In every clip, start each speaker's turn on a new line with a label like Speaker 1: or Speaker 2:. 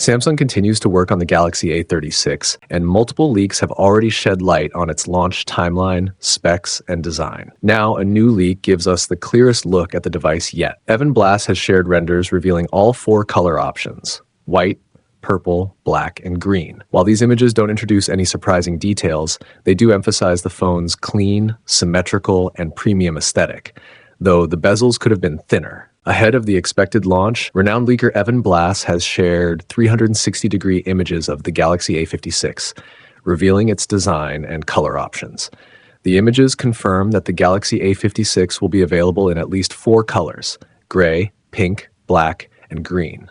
Speaker 1: Samsung continues to work on the Galaxy A36, and multiple leaks have already shed light on its launch timeline, specs, and design. Now, a new leak gives us the clearest look at the device yet. Blass has shared renders revealing all 4 color options: white, purple, black, and green. While these images don't introduce any surprising details, they do emphasize the phone's clean, symmetrical, and premium aesthetic, though the bezels could have been thinner. Ahead of the expected launch, renowned leaker Blass has shared 360-degree images of the Galaxy A56, revealing its design and color options. The images confirm that the Galaxy A56 will be available in at least 4 colors: gray, pink, black, and green.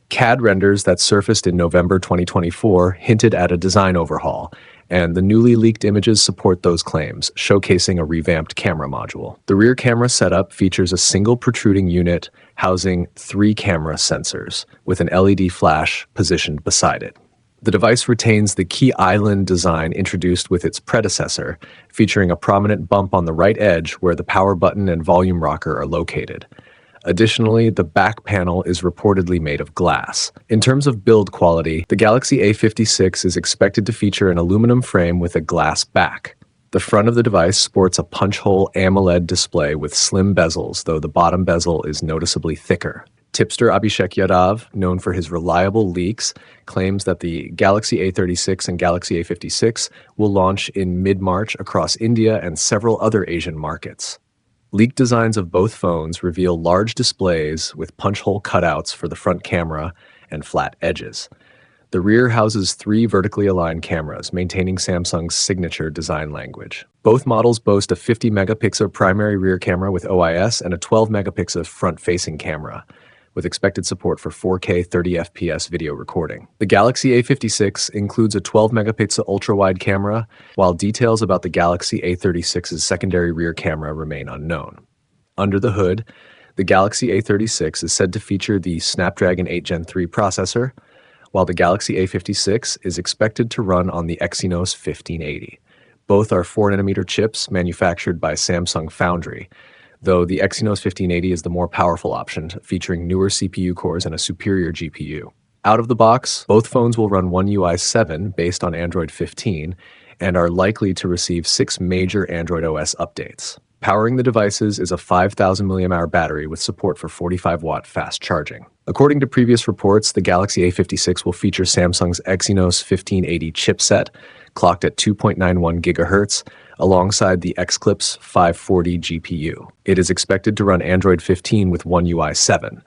Speaker 1: CAD renders that surfaced in November 2024 hinted at a design overhaul, and the newly leaked images support those claims, showcasing a revamped camera module. The rear camera setup features a single protruding unit housing 3 camera sensors, with an LED flash positioned beside it. The device retains the key island design introduced with its predecessor, featuring a prominent bump on the right edge where the power button and volume rocker are located. Additionally, the back panel is reportedly made of glass. In terms of build quality, the Galaxy A56 is expected to feature an aluminum frame with a glass back. The front of the device sports a punch-hole AMOLED display with slim bezels, though the bottom bezel is noticeably thicker. Tipster Abhishek Yadav, known for his reliable leaks, claims that the Galaxy A36 and Galaxy A56 will launch in mid-March across India and several other Asian markets. Leaked designs of both phones reveal large displays with punch-hole cutouts for the front camera and flat edges. The rear houses 3 vertically aligned cameras, maintaining Samsung's signature design language. Both models boast a 50-megapixel primary rear camera with OIS and a 12-megapixel front-facing camera, with expected support for 4K 30fps video recording. The Galaxy A56 includes a 12-megapixel ultra-wide camera, while details about the Galaxy A36's secondary rear camera remain unknown. Under the hood, the Galaxy A36 is said to feature the Snapdragon 8 Gen 3 processor, while the Galaxy A56 is expected to run on the Exynos 1580. Both are 4nm chips manufactured by Samsung Foundry, though the Exynos 1580 is the more powerful option, featuring newer CPU cores and a superior GPU. Out of the box, both phones will run One UI 7 based on Android 15 and are likely to receive 6 major Android OS updates. Powering the devices is a 5,000 mAh battery with support for 45-watt fast charging. According to previous reports, the Galaxy A56 will feature Samsung's Exynos 1580 chipset, clocked at 2.91 GHz, alongside the Xclipse 540 GPU. It is expected to run Android 15 with One UI 7.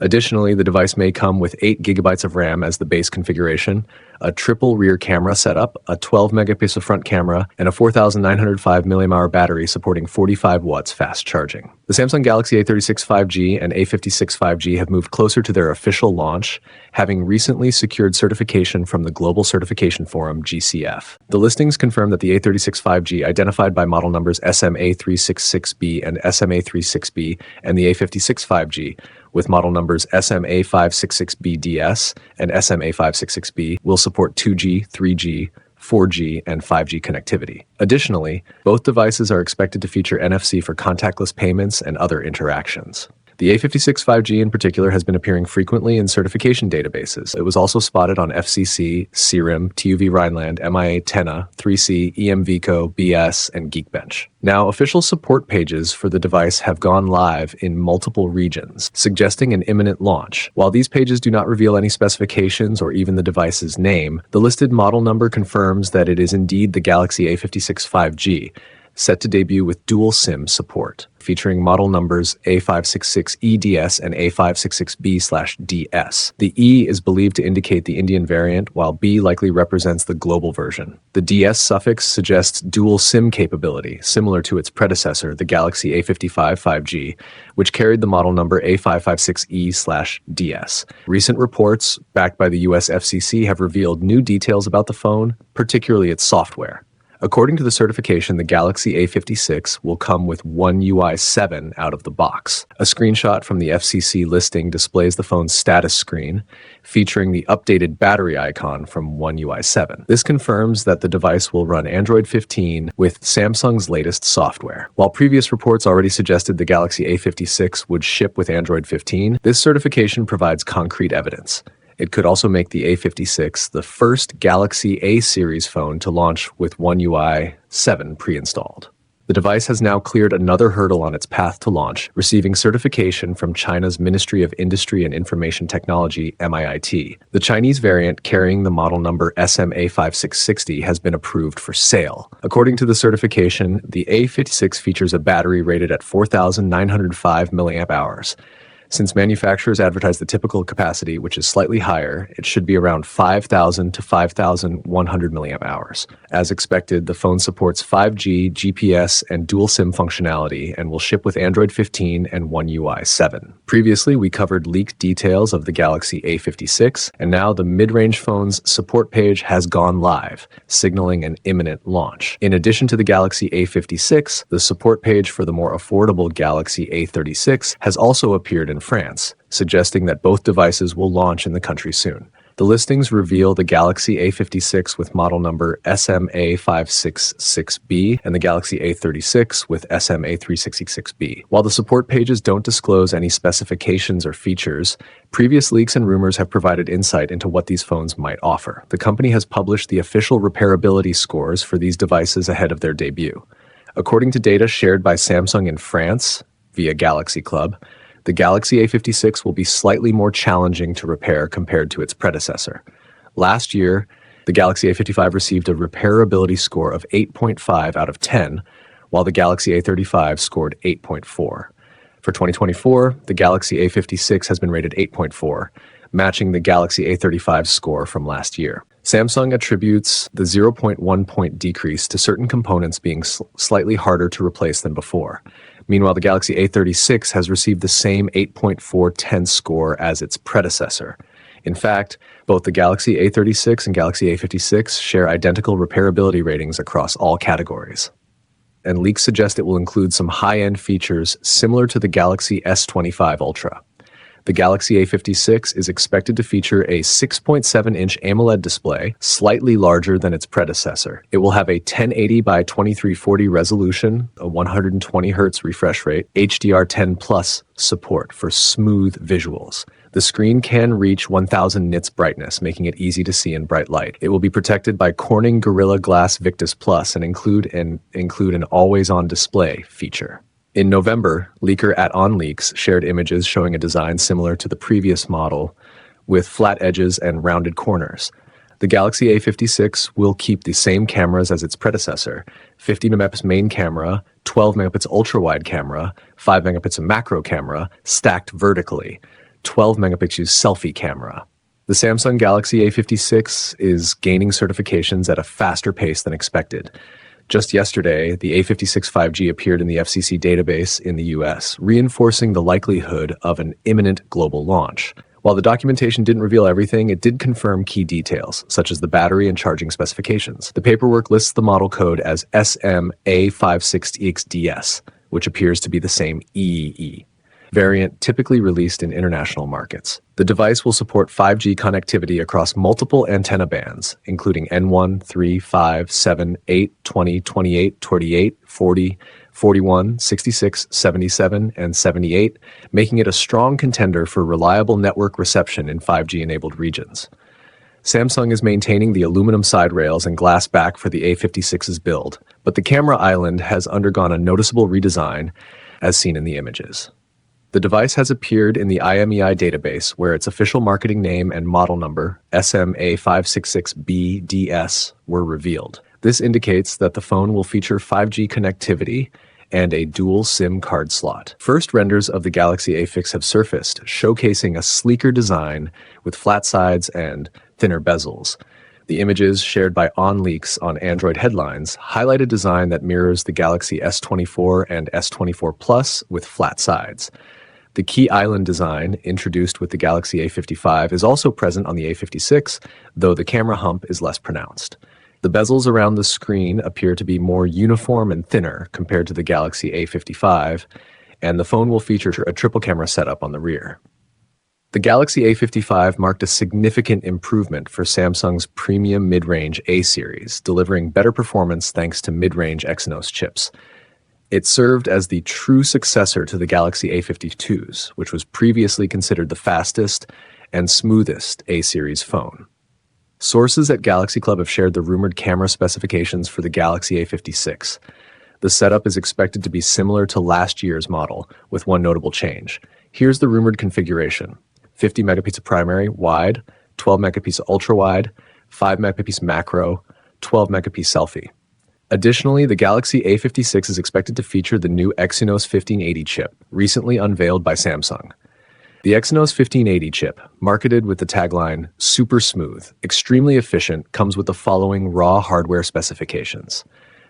Speaker 1: Additionally, the device may come with 8 GB of RAM as the base configuration, a triple rear camera setup, a 12-megapixel front camera, and a 4,905 mAh battery supporting 45 watts fast charging. The Samsung Galaxy A36 5G and A56 5G have moved closer to their official launch, having recently secured certification from the Global Certification Forum (GCF). The listings confirm that the A36 5G, identified by model numbers SMA366B and SMA36B, and the A56 5G, with model numbers SMA566BDS and SMA566B, will support 2G, 3G, 4G, and 5G connectivity. Additionally, both devices are expected to feature NFC for contactless payments and other interactions. The A56 5G in particular has been appearing frequently in certification databases. It was also spotted on FCC, CRIM, TUV Rhineland, MIA Tenna, 3C, EMVCO, BS, and Geekbench. Now, official support pages for the device have gone live in multiple regions, suggesting an imminent launch. While these pages do not reveal any specifications or even the device's name, the listed model number confirms that it is indeed the Galaxy A56 5G, set to debut with dual SIM support, featuring model numbers A566EDS and A566B/DS. The E is believed to indicate the Indian variant, while B likely represents the global version. The DS suffix suggests dual SIM capability, similar to its predecessor, the Galaxy A55 5G, which carried the model number A556E/DS. Recent reports, backed by the US FCC, have revealed new details about the phone, particularly its software. According to the certification, the Galaxy A56 will come with One UI 7 out of the box. A screenshot from the FCC listing displays the phone's status screen, featuring the updated battery icon from One UI 7. This confirms that the device will run Android 15 with Samsung's latest software. While previous reports already suggested the Galaxy A56 would ship with Android 15, this certification provides concrete evidence. It could also make the A56 the first Galaxy A series phone to launch with One UI 7 pre-installed. The device has now cleared another hurdle on its path to launch, receiving certification from China's Ministry of Industry and Information Technology, MIIT. The Chinese variant carrying the model number SMA5660 has been approved for sale. According to the certification, the A56 features a battery rated at 4,905 mAh. Since manufacturers advertise the typical capacity, which is slightly higher, it should be around 5,000 to 5,100 mAh. As expected, the phone supports 5G, GPS, and dual SIM functionality and will ship with Android 15 and One UI 7. Previously, we covered leaked details of the Galaxy A56, and now the mid-range phone's support page has gone live, signaling an imminent launch. In addition to the Galaxy A56, the support page for the more affordable Galaxy A36 has also appeared in France, suggesting that both devices will launch in the country soon. The listings reveal the Galaxy A56 with model number SMA566B and the Galaxy A36 with SMA366B. While the support pages don't disclose any specifications or features, previous leaks and rumors have provided insight into what these phones might offer. The company has published the official repairability scores for these devices ahead of their debut. According to data shared by Samsung in France via Galaxy Club, the Galaxy A56 will be slightly more challenging to repair compared to its predecessor. Last year, the Galaxy A55 received a repairability score of 8.5 out of 10, while the Galaxy A35 scored 8.4. For 2024, the Galaxy A56 has been rated 8.4, matching the Galaxy A35 score from last year. Samsung attributes the 0.1 point decrease to certain components being slightly harder to replace than before. Meanwhile, the Galaxy A36 has received the same 8.410 score as its predecessor. In fact, both the Galaxy A36 and Galaxy A56 share identical repairability ratings across all categories. And leaks suggest it will include some high-end features similar to the Galaxy S25 Ultra. The Galaxy A56 is expected to feature a 6.7-inch AMOLED display, slightly larger than its predecessor. It will have a 1080 by 2340 resolution, a 120 Hz refresh rate, HDR10 Plus support for smooth visuals. The screen can reach 1000 nits brightness, making it easy to see in bright light. It will be protected by Corning Gorilla Glass Victus Plus and include an always-on display feature. In November, leaker @OnLeaks shared images showing a design similar to the previous model, with flat edges and rounded corners. The Galaxy A56 will keep the same cameras as its predecessor: 50 megapixel main camera, 12 megapixel ultra-wide camera, 5 megapixel macro camera, stacked vertically, 12 megapixel selfie camera. The Samsung Galaxy A56 is gaining certifications at a faster pace than expected. Just yesterday, the A56 5G appeared in the FCC database in the US, reinforcing the likelihood of an imminent global launch. While the documentation didn't reveal everything, it did confirm key details, such as the battery and charging specifications. The paperwork lists the model code as SMA56XDS, which appears to be the same EEE variant typically released in international markets. The device will support 5G connectivity across multiple antenna bands, including N1, 3, 5, 7, 8, 20, 28, 28, 40, 41, 66, 77, and 78, making it a strong contender for reliable network reception in 5G-enabled regions. Samsung is maintaining the aluminum side rails and glass back for the A56's build, but the camera island has undergone a noticeable redesign, as seen in the images. The device has appeared in the IMEI database, where its official marketing name and model number, SMA566BDS, were revealed. This indicates that the phone will feature 5G connectivity and a dual SIM card slot. First renders of the Galaxy A56 have surfaced, showcasing a sleeker design with flat sides and thinner bezels. The images shared by OnLeaks on Android headlines highlight a design that mirrors the Galaxy S24 and S24 Plus with flat sides. The key island design, introduced with the Galaxy A55, is also present on the A56, though the camera hump is less pronounced. The bezels around the screen appear to be more uniform and thinner compared to the Galaxy A55, and the phone will feature a triple camera setup on the rear. The Galaxy A55 marked a significant improvement for Samsung's premium mid-range A series, delivering better performance thanks to mid-range Exynos chips. It served as the true successor to the Galaxy A52s, which was previously considered the fastest and smoothest A-series phone. Sources at Galaxy Club have shared the rumored camera specifications for the Galaxy A56. The setup is expected to be similar to last year's model, with one notable change. Here's the rumored configuration: 50 megapixel primary wide, 12 megapixel ultra wide, 5 megapixel macro, 12 megapixel selfie. Additionally, the Galaxy A56 is expected to feature the new Exynos 1580 chip, recently unveiled by Samsung. The Exynos 1580 chip, marketed with the tagline "super smooth, extremely efficient," comes with the following raw hardware specifications: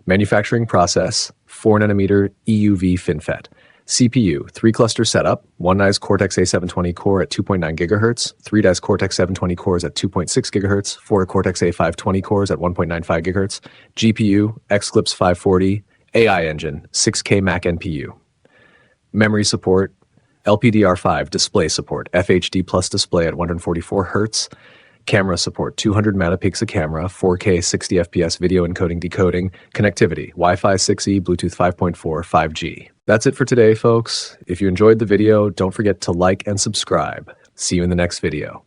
Speaker 1: manufacturing process, 4nm EUV FinFET. CPU, 3-cluster setup, 1 NICE Cortex-A720 core at 2.9 GHz, 3 DICE Cortex-720 cores at 2.6 GHz, 4 Cortex-A520 cores at 1.95 GHz, GPU, Xclipse 540, AI engine, 6K Mac NPU. Memory support, LPDR5 display support, FHD plus display at 144 Hz, camera support, 200 megapixel camera, 4K 60 FPS video encoding decoding, connectivity, Wi-Fi 6E, Bluetooth 5.4, 5G. That's it for today, folks. If you enjoyed the video, don't forget to like and subscribe. See you in the next video.